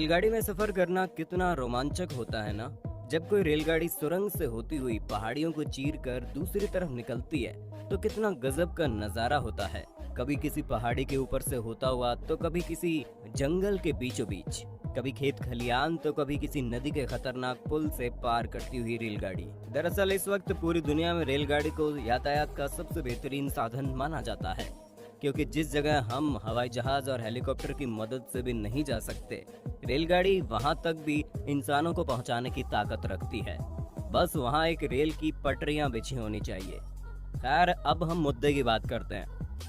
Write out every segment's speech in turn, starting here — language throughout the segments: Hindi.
रेलगाड़ी में सफर करना कितना रोमांचक होता है ना। जब कोई रेलगाड़ी सुरंग से होती हुई पहाड़ियों को चीर कर दूसरी तरफ निकलती है तो कितना गजब का नजारा होता है। कभी किसी पहाड़ी के ऊपर से होता हुआ तो कभी किसी जंगल के बीचों बीच, कभी खेत खलियान तो कभी किसी नदी के खतरनाक पुल से पार करती हुई रेलगाड़ी। दरअसल इस वक्त पूरी दुनिया में रेलगाड़ी को यातायात का सबसे बेहतरीन साधन माना जाता है, क्योंकि जिस जगह हम हवाई जहाज और हेलीकॉप्टर की मदद से भी नहीं जा सकते, रेलगाड़ी वहां तक भी इंसानों को पहुंचाने की ताकत रखती है। बस वहां एक रेल की पटरियां बिछी होनी चाहिए। खैर, अब हम मुद्दे की बात करते हैं।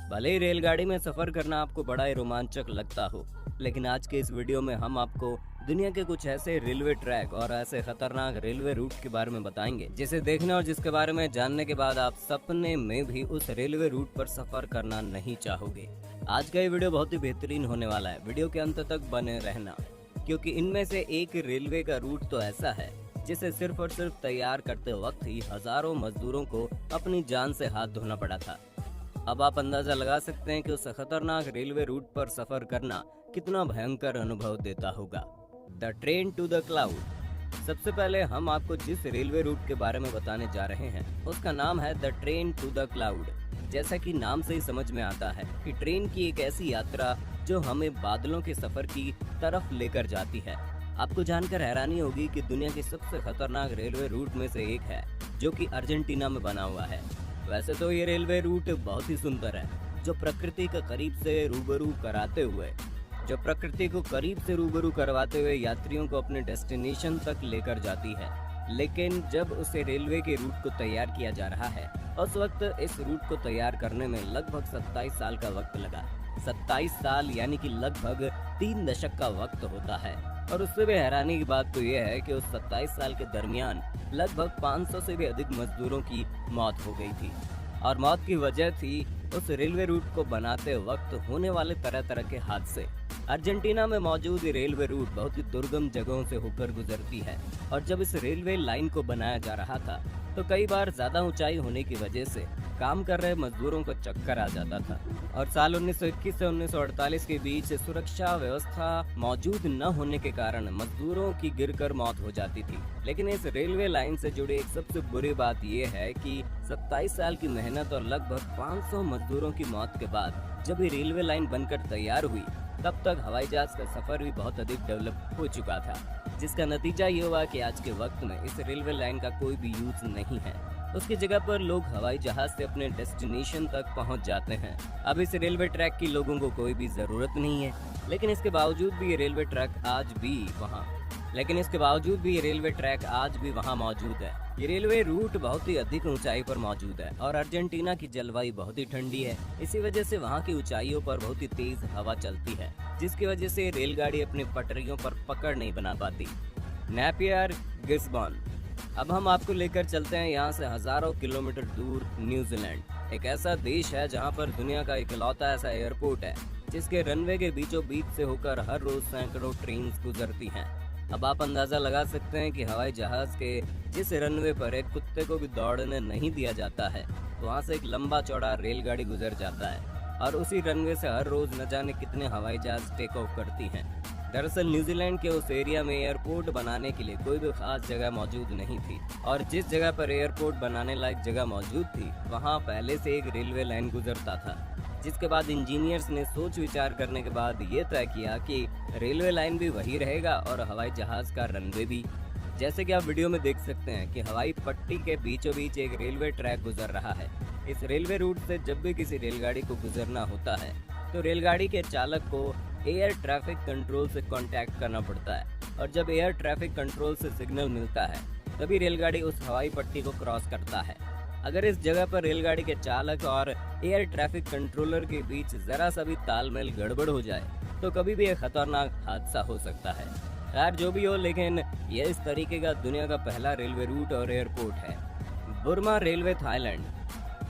भले ही रेलगाड़ी में सफर करना आपको बड़ा ही रोमांचक लगता हो, लेकिन आज के इस वीडियो में हम आपको दुनिया के कुछ ऐसे रेलवे ट्रैक और ऐसे खतरनाक रेलवे रूट के बारे में बताएंगे जिसे देखने और जिसके बारे में जानने के बाद आप सपने में भी उस रेलवे रूट पर सफर करना नहीं चाहोगे। आज का ये वीडियो बहुत ही बेहतरीन होने वाला है। वीडियो के अंत तक बने रहना, क्योंकि इनमें से एक रेलवे का रूट तो ऐसा है जिसे सिर्फ और सिर्फ तैयार करते वक्त ही हजारों मजदूरों को अपनी जान से हाथ धोना पड़ा था। अब आप अंदाजा लगा सकते हैं कि उस खतरनाक रेलवे रूट पर सफर करना कितना भयंकर अनुभव देता होगा। The train to the cloud. सबसे पहले हम आपको जिस रेलवे रूट के बारे में बताने जा रहे हैं उसका नाम है the train to the cloud. जैसा कि नाम से ही समझ में आता है कि ट्रेन की एक ऐसी यात्रा जो हमें बादलों के सफर की तरफ लेकर जाती है। आपको जानकर हैरानी होगी कि दुनिया के सबसे खतरनाक रेलवे रूट में से एक है, जो कि अर्जेंटीना में बना हुआ है। वैसे तो ये रेलवे रूट बहुत ही सुंदर है, जो प्रकृति के करीब से रूबरू करवाते हुए यात्रियों को अपने डेस्टिनेशन तक लेकर जाती है। लेकिन जब उसे रेलवे के रूट को तैयार किया जा रहा है, उस वक्त इस रूट को तैयार करने में लगभग 27 साल का वक्त लगा। 27 साल यानी कि लगभग 3 दशक का वक्त होता है। और उससे भी हैरानी की बात तो यह है कि उस 27 साल के दरमियान लगभग 500 से भी अधिक मजदूरों की मौत हो गई थी। और मौत की वजह थी उस रेलवे रूट को बनाते वक्त होने वाले तरह तरह के हादसे। अर्जेंटीना में मौजूद रेलवे रूट बहुत ही दुर्गम जगहों से होकर गुजरती है, और जब इस रेलवे लाइन को बनाया जा रहा था तो कई बार ज्यादा ऊंचाई होने की वजह से काम कर रहे मजदूरों को चक्कर आ जाता था। और साल 1921 से 1948 के बीच सुरक्षा व्यवस्था मौजूद न होने के कारण मजदूरों की गिरकर मौत हो जाती थी। लेकिन इस रेलवे लाइन से जुड़ी एक सबसे बुरी बात यह है कि 27 साल की मेहनत और लगभग 500 मजदूरों की मौत के बाद जब ये रेलवे लाइन बनकर तैयार हुई, तब तक हवाई जहाज का सफर भी बहुत अधिक डेवलप हो चुका था, जिसका नतीजा ये हुआ कि आज के वक्त में इस रेलवे लाइन का कोई भी यूज नहीं है। उसकी जगह पर लोग हवाई जहाज से अपने डेस्टिनेशन तक पहुंच जाते हैं। अब इस रेलवे ट्रैक की लोगों को कोई भी जरूरत नहीं है, लेकिन इसके बावजूद भी ये रेलवे ट्रैक आज भी वहाँ मौजूद है। ये रेलवे रूट बहुत ही अधिक ऊंचाई पर मौजूद है और अर्जेंटीना की जलवायु बहुत ही ठंडी है। इसी वजह से वहाँ की ऊंचाइयों पर बहुत ही तेज हवा चलती है, जिसकी वजह से रेलगाड़ी अपनी पटरियों पर पकड़ नहीं बना पाती। नेपियर गिस्बॉन। अब हम आपको लेकर चलते हैं यहाँ से हजारों किलोमीटर दूर न्यूजीलैंड। एक ऐसा देश है जहाँ पर दुनिया का इकलौता ऐसा एयरपोर्ट है जिसके रनवे के बीचों बीच से होकर हर रोज सैकड़ों ट्रेन गुजरती हैं। अब आप अंदाजा लगा सकते हैं कि हवाई जहाज के जिस रनवे पर एक कुत्ते को भी दौड़ने नहीं दिया जाता है, तो वहाँ से एक लंबा चौड़ा रेलगाड़ी गुजर जाता है, और उसी रनवे से हर रोज न जाने कितने हवाई जहाज टेक ऑफ करती हैं। दरअसल न्यूजीलैंड के उस एरिया में एयरपोर्ट बनाने के लिए कोई भी खास जगह मौजूद नहीं थी, और जिस जगह पर एयरपोर्ट बनाने लायक जगह मौजूद थी वहाँ पहले से एक रेलवे लाइन गुजरता था, जिसके बाद इंजीनियर्स ने सोच विचार करने के बाद ये तय किया कि रेलवे लाइन भी वही रहेगा और हवाई जहाज का रनवे भी। जैसे कि आप वीडियो में देख सकते हैं कि हवाई पट्टी के बीचों बीच एक रेलवे ट्रैक गुजर रहा है। इस रेलवे रूट से जब भी किसी रेलगाड़ी को गुजरना होता है तो रेलगाड़ी के चालक को एयर ट्रैफिक कंट्रोल से कांटेक्ट करना पड़ता है, और जब एयर ट्रैफिक कंट्रोल से सिग्नल मिलता है तभी रेलगाड़ी उस हवाई पट्टी को क्रॉस करता है। अगर इस जगह पर रेलगाड़ी के चालक और एयर ट्रैफिक कंट्रोलर के बीच जरा सा भी तालमेल गड़बड़ हो जाए तो कभी भी एक खतरनाक हादसा हो सकता है। खैर, जो भी हो, लेकिन यह इस तरीके का दुनिया का पहला रेलवे रूट और एयरपोर्ट है। Burma railway, Thailand.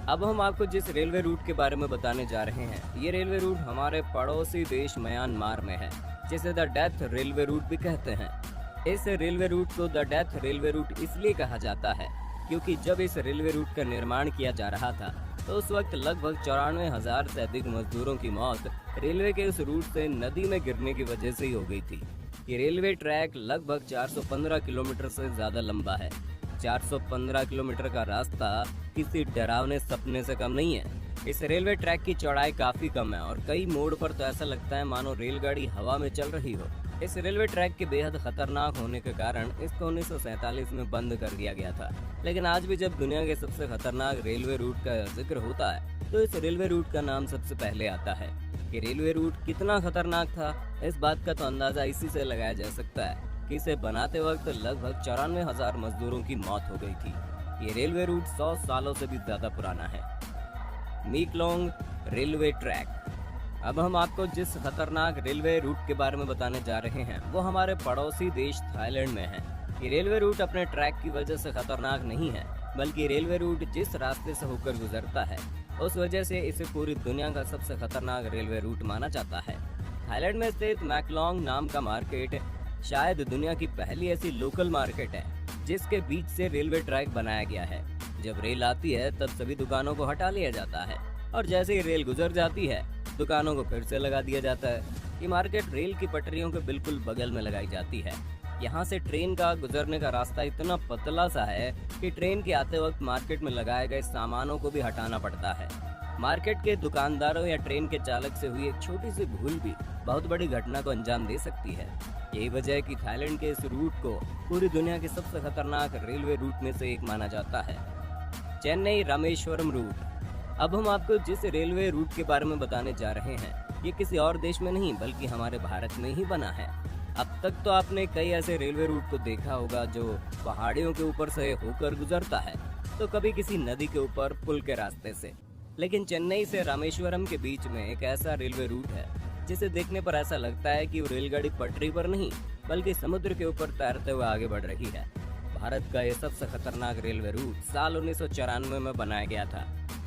अब हम आपको जिस रेलवे रूट के बारे में बताने जा रहे हैं, ये रेलवे रूट हमारे पड़ोसी देश म्यांमार में है, जिसे द डेथ रेलवे रूट भी कहते हैं। इस रेलवे रूट को द डेथ रेलवे रूट इसलिए कहा जाता है क्योंकि जब इस रेलवे रूट का निर्माण किया जा रहा था तो उस वक्त लगभग 94,000 से अधिक मजदूरों की मौत रेलवे के इस रूट से नदी में गिरने की वजह से ही हो गई थी। ये रेलवे ट्रैक लगभग 415 किलोमीटर से ज्यादा लंबा है। 415 किलोमीटर का रास्ता किसी डरावने सपने से कम नहीं है। इस रेलवे ट्रैक की चौड़ाई काफी कम है और कई मोड़ पर तो ऐसा लगता है मानो रेलगाड़ी हवा में चल रही हो। इस रेलवे ट्रैक के बेहद खतरनाक होने के कारण इसको 1947 में बंद कर दिया गया था। लेकिन आज भी जब दुनिया के सबसे खतरनाक रेलवे रूट का जिक्र होता है तो इस रेलवे रूट का नाम सबसे पहले आता है। कि रेलवे रूट कितना खतरनाक था, इस बात का तो अंदाजा इसी से लगाया जा सकता है कि इसे बनाते वक्त लगभग 94,000 मजदूरों की मौत हो गई थी। ये रेलवे रूट 100 सालों से भी ज्यादा पुराना है। मीकलोंग रेलवे ट्रैक। अब हम आपको जिस खतरनाक रेलवे रूट के बारे में बताने जा रहे हैं वो हमारे पड़ोसी देश थाईलैंड में है। ये रेलवे रूट अपने ट्रैक की वजह से खतरनाक नहीं है, बल्कि रेलवे रूट जिस रास्ते से होकर गुजरता है उस वजह से इसे पूरी दुनिया का सबसे खतरनाक रेलवे रूट माना जाता है। थाईलैंड में स्थित मैकलोंग नाम का मार्केट शायद दुनिया की पहली ऐसी लोकल मार्केट है जिसके बीच से रेलवे ट्रैक बनाया गया है। जब रेल आती है तब सभी दुकानों को हटा लिया जाता है और जैसे ही रेल गुजर जाती है दुकानों को फिर से लगा दिया जाता है। ये मार्केट रेल की पटरियों के बिल्कुल बगल में लगाई जाती है। यहाँ से ट्रेन का गुजरने का रास्ता इतना पतला सा है कि ट्रेन के आते वक्त मार्केट में लगाए गए सामानों को भी हटाना पड़ता है। मार्केट के दुकानदारों या ट्रेन के चालक से हुई एक छोटी सी भूल भी बहुत बड़ी घटना को अंजाम दे सकती है। यही वजह है कि थाईलैंड के इस रूट को पूरी दुनिया के सबसे खतरनाक रेलवे रूट में से एक माना जाता है। चेन्नई रामेश्वरम रूट। अब हम आपको जिस रेलवे रूट के बारे में बताने जा रहे हैं ये किसी और देश में नहीं बल्कि हमारे भारत में ही बना है। अब तक तो आपने कई ऐसे रेलवे रूट को देखा होगा जो पहाड़ियों के ऊपर से होकर गुजरता है, तो कभी किसी नदी के ऊपर पुल के रास्ते से। लेकिन चेन्नई से रामेश्वरम के बीच में एक ऐसा रेलवे रूट है जिसे देखने पर ऐसा लगता है कि वो रेलगाड़ी पटरी पर नहीं बल्कि समुद्र के ऊपर तैरते हुए आगे बढ़ रही है। भारत का यह सबसे खतरनाक रेलवे रूट साल 1994 में बनाया गया था,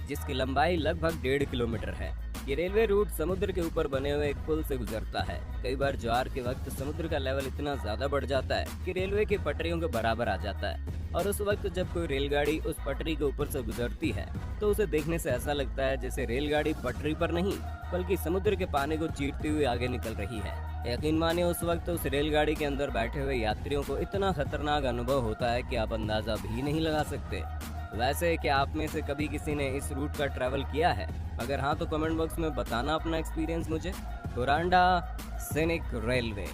जिसकी लंबाई लगभग 1.5 किलोमीटर है। ये रेलवे रूट समुद्र के ऊपर बने हुए एक पुल से गुजरता है। कई बार ज्वार के वक्त समुद्र का लेवल इतना ज्यादा बढ़ जाता है कि रेलवे की पटरियों के बराबर आ जाता है और उस वक्त जब कोई रेलगाड़ी उस पटरी के ऊपर से गुजरती है तो उसे देखने से ऐसा लगता है जैसे रेलगाड़ी पटरी पर नहीं बल्कि समुद्र के पानी को चीरती हुई आगे निकल रही है। यकीन मानिए उस वक्त उस रेलगाड़ी के अंदर बैठे हुए यात्रियों को इतना खतरनाक अनुभव होता है कि आप अंदाजा भी नहीं लगा सकते। वैसे क्या आप में से कभी किसी ने इस रूट का ट्रैवल किया है? अगर हाँ तो कमेंट बॉक्स में बताना अपना एक्सपीरियंस मुझे। टोरांडा सैनिक रेलवे।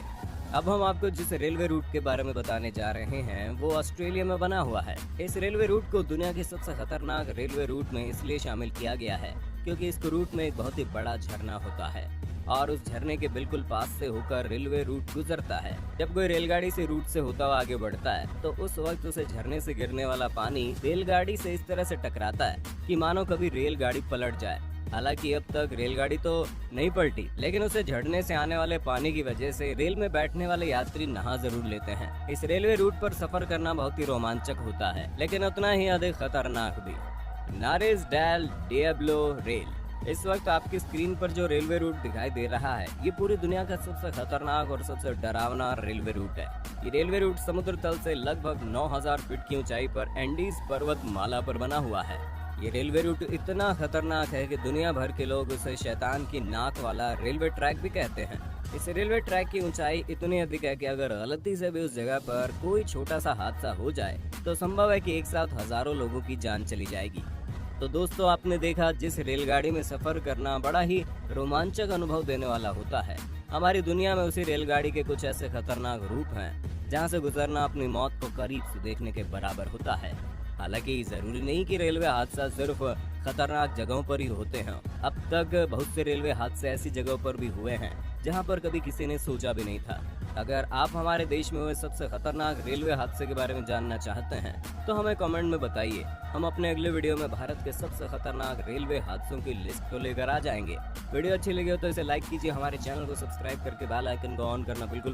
अब हम आपको जिस रेलवे रूट के बारे में बताने जा रहे हैं वो ऑस्ट्रेलिया में बना हुआ है। इस रेलवे रूट को दुनिया के सबसे खतरनाक रेलवे रूट में इसलिए शामिल किया गया है क्योंकि इस रूट में एक बहुत ही बड़ा झरना होता है और उस झरने के बिल्कुल पास से होकर रेलवे रूट गुजरता है। जब कोई रेलगाड़ी से रूट से होता हुआ आगे बढ़ता है तो उस वक्त उसे झरने से गिरने वाला पानी रेलगाड़ी से इस तरह से टकराता है कि मानो कभी रेलगाड़ी पलट जाए। हालांकि अब तक रेलगाड़ी तो नहीं पलटी, लेकिन उसे झरने से आने वाले पानी की वजह से रेल में बैठने वाले यात्री नहा जरूर लेते हैं। इस रेलवे रूट पर सफर करना बहुत ही रोमांचक होता है लेकिन उतना ही अधिक खतरनाक भी। नारेस डेल डिएब्लो रेल। इस वक्त आपकी स्क्रीन पर जो रेलवे रूट दिखाई दे रहा है ये पूरी दुनिया का सबसे खतरनाक और सबसे डरावना रेलवे रूट है। ये रेलवे रूट समुद्र तल से लगभग 9000 फीट की ऊंचाई पर एंडीज पर्वत माला पर बना हुआ है। ये रेलवे रूट इतना खतरनाक है कि दुनिया भर के लोग उसे शैतान की नाक वाला रेलवे ट्रैक भी कहते हैं। इस रेलवे ट्रैक की ऊंचाई इतनी अधिक है कि अगर गलती से भी उस जगह पर कोई छोटा सा हादसा हो जाए तो संभव है कि एक साथ हजारों लोगों की जान चली जाएगी। तो दोस्तों आपने देखा जिस रेलगाड़ी में सफर करना बड़ा ही रोमांचक अनुभव देने वाला होता है। हमारी दुनिया में उसी रेलगाड़ी के कुछ ऐसे खतरनाक रूप हैं जहां से गुजरना अपनी मौत को करीब से देखने के बराबर होता है। हालांकि जरूरी नहीं कि रेलवे हादसा सिर्फ खतरनाक जगहों पर ही होते हैं। अब तक बहुत से रेलवे हादसे ऐसी जगहों पर भी हुए हैं जहां पर कभी किसी ने सोचा भी नहीं था। अगर आप हमारे देश में हुए सबसे खतरनाक रेलवे हादसे के बारे में जानना चाहते हैं तो हमें कमेंट में बताइए। हम अपने अगले वीडियो में भारत के सबसे खतरनाक रेलवे हादसों की लिस्ट को लेकर आ जाएंगे। वीडियो अच्छी लगी हो तो इसे लाइक कीजिए, हमारे चैनल को सब्सक्राइब करके बेल आइकन को ऑन करना बिल्कुल